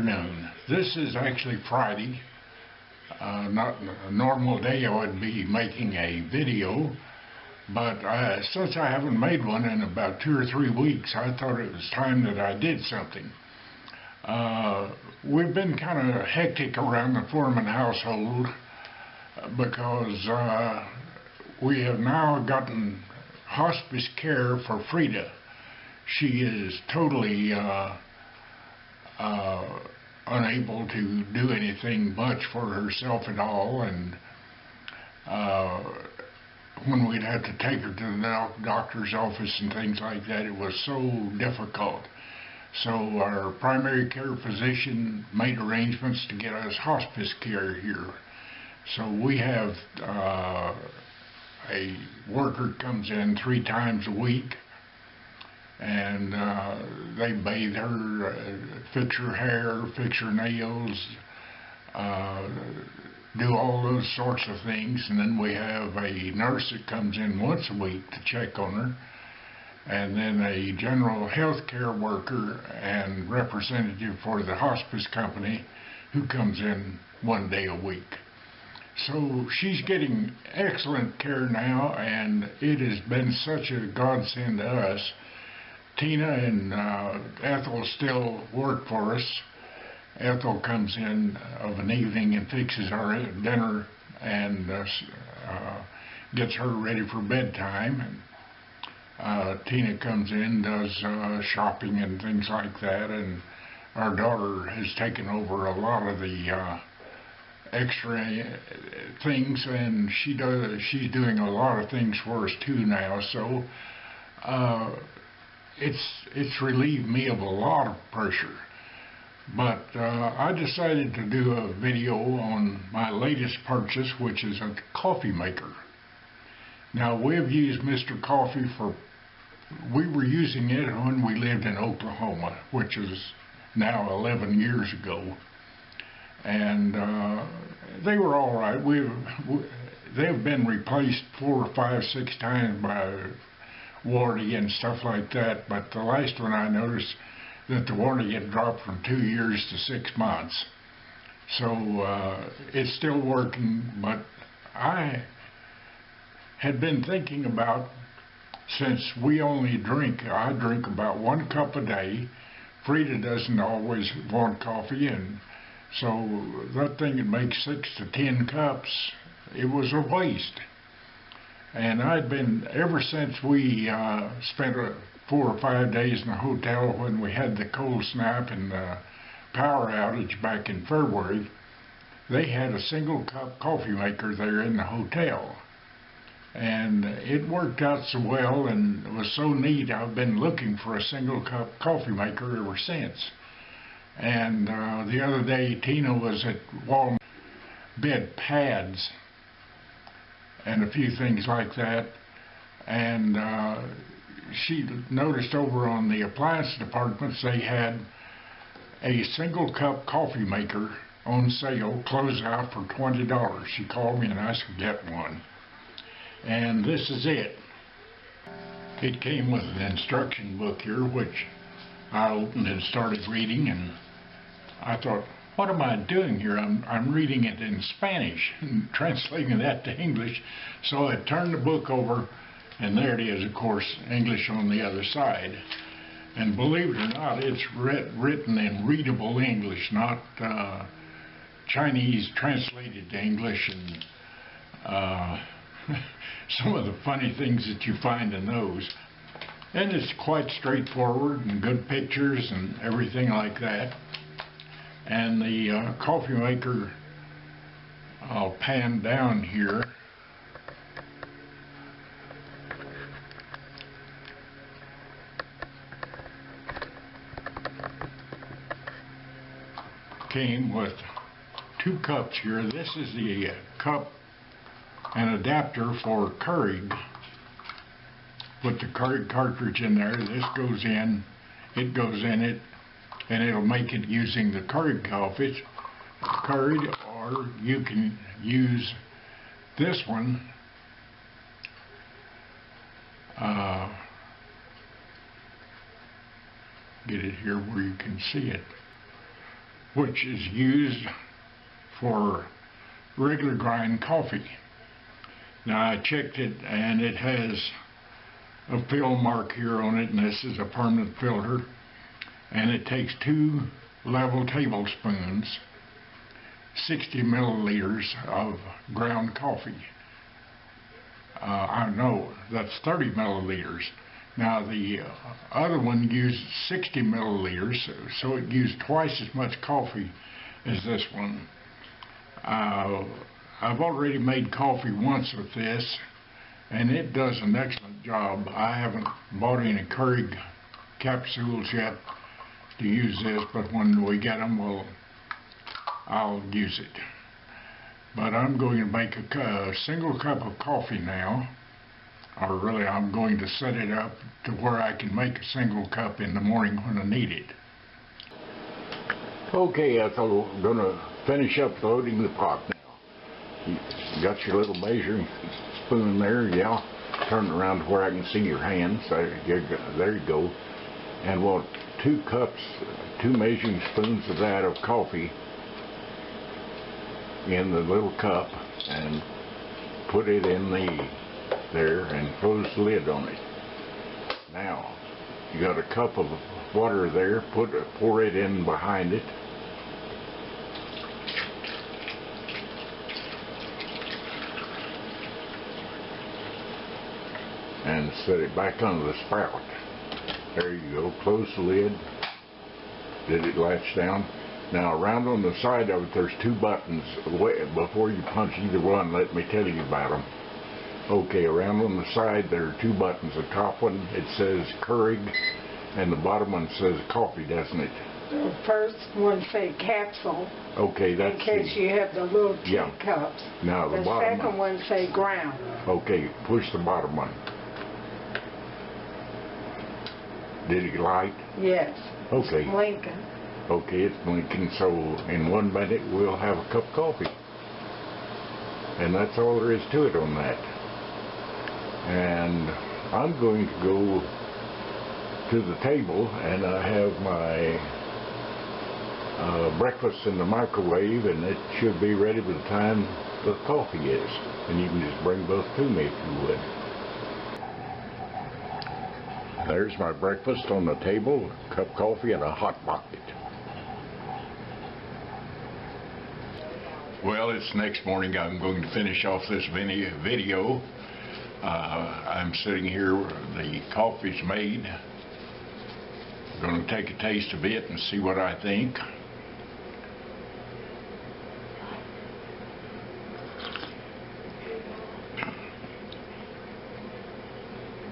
afternoon. This is actually Friday. Not a normal day I would be making a video, but since I haven't made one in about 2 or 3 weeks, I thought it was time that I did something. We've been kind of hectic around the Foreman household because we have now gotten hospice care for Frida. She is totally unable to do anything much for herself at all, and when we'd have to take her to the doctor's office and things like that, it was so difficult. So our primary care physician made arrangements to get us hospice care here. So we have a worker comes in 3 times a week, and they bathe her, fix her hair, fix her nails, do all those sorts of things. And then we have a nurse that comes in once a week to check on her, and then a general health care worker and representative for the hospice company who comes in 1 day a week. So she's getting excellent care now, and it has been such a godsend to us. Tina and Ethel still work for us. Ethel comes in of an evening and fixes our dinner and gets her ready for bedtime. And Tina comes in, does shopping and things like that, and our daughter has taken over a lot of the extra things, and she's doing a lot of things for us too now. So it's relieved me of a lot of pressure. But I decided to do a video on my latest purchase, which is a coffee maker. Now, we've used Mr. Coffee we were using it when we lived in Oklahoma, which is now 11 years ago. And they were all right. They've been replaced 4 or 5, 6 times by warranty and stuff like that, but the last one I noticed that the warranty had dropped from 2 years to 6 months. So it's still working, but I had been thinking about, since I drink about 1 cup a day. Frida doesn't always want coffee, and so that thing would make 6 to 10 cups. It was a waste. And I'd been, ever since we spent 4 or 5 days in a hotel when we had the cold snap and the power outage back in February, they had a single cup coffee maker there in the hotel. And it worked out so well, and it was so neat. I've been looking for a single cup coffee maker ever since. And the other day, Tina was at Walmart, bed pads and a few things like that, and she noticed over on the appliance departments they had a single cup coffee maker on sale, closed out for $20. She called me and asked to get one. And this is it. It came with an instruction book here, which I opened and started reading, and I thought, what am I doing here? I'm reading it in Spanish and translating that to English. So I turned the book over, and there it is, of course, English on the other side. And believe it or not, it's written in readable English, not Chinese translated to English, and some of the funny things that you find in those. And it's quite straightforward, and good pictures and everything like that. And the coffee maker, I'll pan down here. Came with 2 cups here. This is the cup and adapter for Keurig. Put the Keurig cartridge in there. This goes in, it goes in it, and it'll make it using the Keurig coffee, or you can use this one. Get it here where you can see it. which is used for regular grind coffee. Now I checked it and it has a fill mark here on it, and this is a permanent filter, and it takes 2 level tablespoons, 60 milliliters of ground coffee. I know that's 30 milliliters. Now the other one used 60 milliliters, so it used twice as much coffee as this one. I've already made coffee once with this, and it does an excellent job. I haven't bought any Keurig capsules yet to use this, but when we get them, I'll use it. But I'm going to make a single cup of coffee now, or really I'm going to set it up to where I can make a single cup in the morning when I need it. Okay, Ethel, I'm going to finish up loading the pot now. You got your little measuring spoon there, yeah. Turn it around to where I can see your hands. There you go. And want 2 measuring spoons of that of coffee in the little cup, and put it in there and close the lid on it. Now you got a cup of water there, pour it in behind it, and set it back under the spout. There you go. Close the lid. Did it latch down? Now around on the side of it there's 2 buttons. Before you punch either one, let me tell you about them. Okay, around on the side there are 2 buttons. The top one, it says Keurig, and the bottom one says coffee, doesn't it? The first one say capsule. Okay, that's in case you have the little teacups. Now the bottom second one say ground. Okay, push the bottom one. Did it light? Yes. Okay. It's blinking. Okay, it's blinking, so in 1 minute we'll have a cup of coffee. And that's all there is to it on that. And I'm going to go to the table, and I have my breakfast in the microwave, and it should be ready by the time the coffee is. And you can just bring both to me if you would. There's my breakfast on the table, a cup of coffee and a hot pocket. Well, it's next morning. I'm going to finish off this video. I'm sitting here, the coffee's made. I'm going to take a taste of it and see what I think.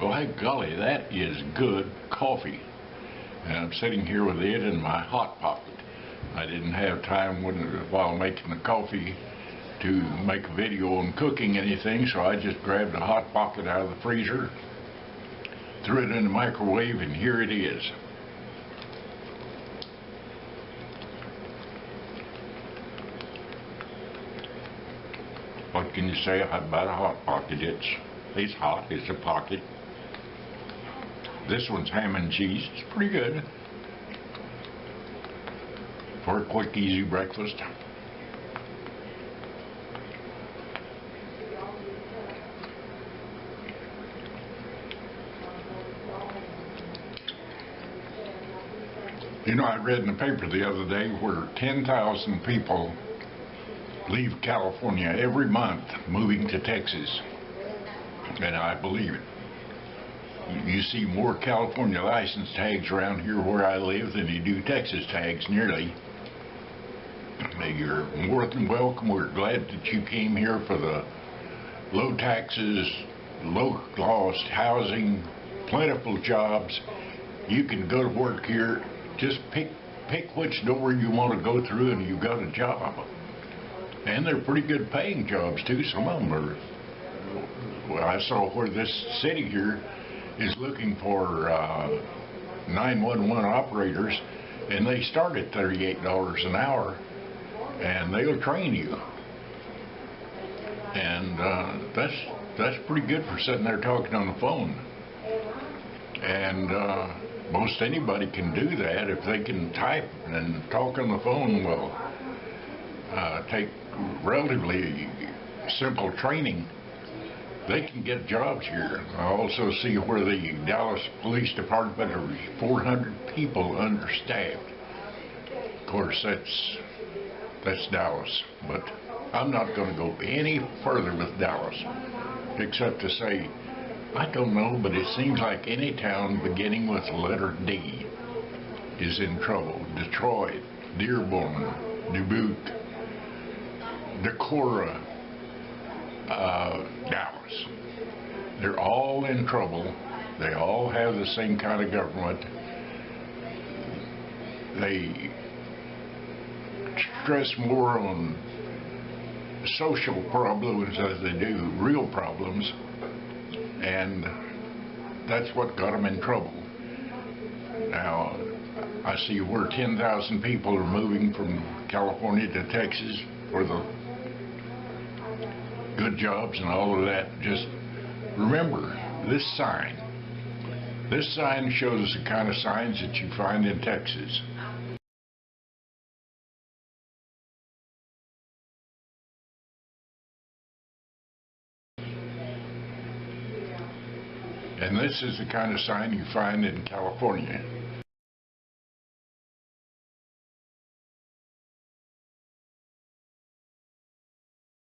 Well, hey, golly, that is good coffee. And I'm sitting here with it in my hot pocket. I didn't have time while making the coffee to make a video on cooking anything, so I just grabbed a hot pocket out of the freezer, threw it in the microwave, and here it is. What can you say about a hot pocket? It's hot, it's a pocket. This one's ham and cheese. It's pretty good for a quick, easy breakfast. You know, I read in the paper the other day where 10,000 people leave California every month moving to Texas, and I believe it. You see more California license tags around here where I live than you do Texas tags, nearly. You're more than welcome. We're glad that you came here for the low taxes, low cost housing, plentiful jobs. You can go to work here. Just pick which door you want to go through, and you've got a job. And they're pretty good paying jobs too. Some of them are. Well, I saw where this city here is looking for 911 operators, and they start at $38 an hour, and they'll train you. And that's pretty good for sitting there talking on the phone. And Most anybody can do that if they can type and talk on the phone. Will take relatively simple training. They can get jobs here. I also see where the Dallas Police Department are 400 people understaffed. Of course, that's Dallas, but I'm not going to go any further with Dallas, except to say, I don't know, but it seems like any town beginning with the letter D is in trouble. Detroit, Dearborn, Dubuque, Decorah, Dallas. They're all in trouble. They all have the same kind of government. They stress more on social problems as they do real problems, and that's what got them in trouble. Now, I see where 10,000 people are moving from California to Texas for the good jobs and all of that. Just remember this sign. This sign shows the kind of signs that you find in Texas. And this is the kind of sign you find in California.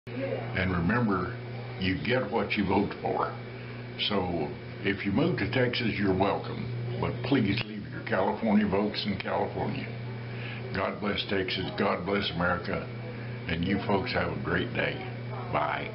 And remember, you get what you vote for. So if you move to Texas, you're welcome. But please leave your California votes in California. God bless Texas. God bless America. And you folks have a great day. Bye.